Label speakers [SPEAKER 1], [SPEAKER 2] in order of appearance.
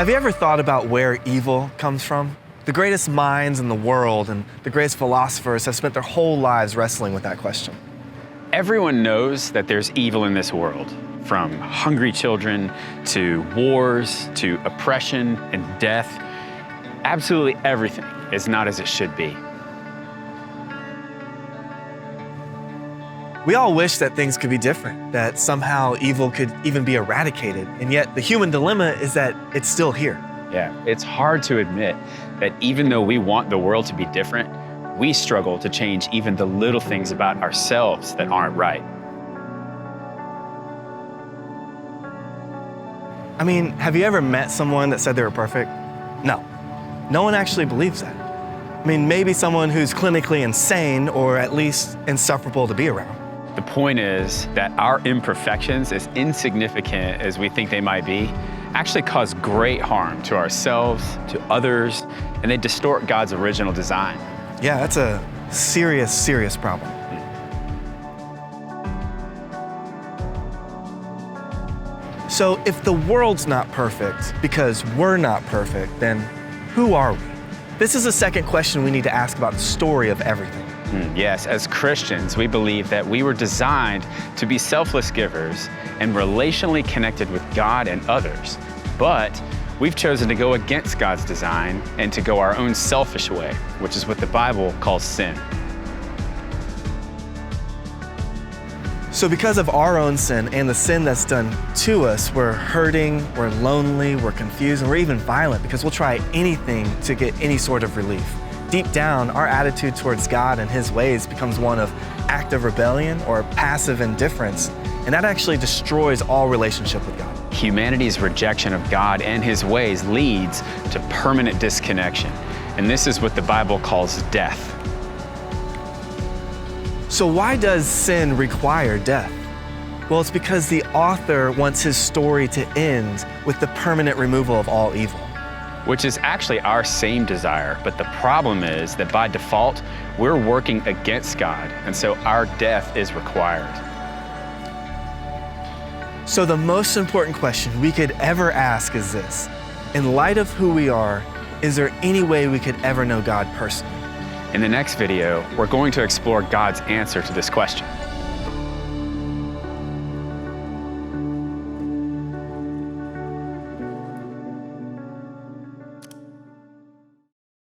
[SPEAKER 1] Have you ever thought about where evil comes from? The greatest minds in the world and the greatest philosophers have spent their whole lives wrestling with that question.
[SPEAKER 2] Everyone knows that there's evil in this world, from hungry children to wars to oppression and death. Absolutely everything is not as it should be.
[SPEAKER 1] We all wish that things could be different, that somehow evil could even be eradicated, and yet the human dilemma is that it's still here.
[SPEAKER 2] Yeah, it's hard to admit that even though we want the world to be different, we struggle to change even the little things about ourselves that aren't right.
[SPEAKER 1] I mean, have you ever met someone that said they were perfect? No. No one actually believes that. I mean, maybe someone who's clinically insane or at least insufferable to be around.
[SPEAKER 2] The point is that our imperfections, as insignificant as we think they might be, actually cause great harm to ourselves, to others, and they distort God's original design.
[SPEAKER 1] Yeah, that's a serious, serious problem. So if the world's not perfect because we're not perfect, then who are we? This is the second question we need to ask about the story of everything.
[SPEAKER 2] Yes, as Christians, we believe that we were designed to be selfless givers and relationally connected with God and others. But we've chosen to go against God's design and to go our own selfish way, which is what the Bible calls sin.
[SPEAKER 1] So because of our own sin and the sin that's done to us, we're hurting, we're lonely, we're confused, and we're even violent because we'll try anything to get any sort of relief. Deep down, our attitude towards God and His ways becomes one of active rebellion or passive indifference, and that actually destroys all relationship with God.
[SPEAKER 2] Humanity's rejection of God and His ways leads to permanent disconnection, and this is what the Bible calls death.
[SPEAKER 1] So why does sin require death? Well, it's because the author wants his story to end with the permanent removal of all evil.
[SPEAKER 2] Which is actually our same desire, but the problem is that by default, we're working against God, and so our death is required.
[SPEAKER 1] So the most important question we could ever ask is this: in light of who we are, is there any way we could ever know God personally?
[SPEAKER 2] In the next video, we're going to explore God's answer to this question.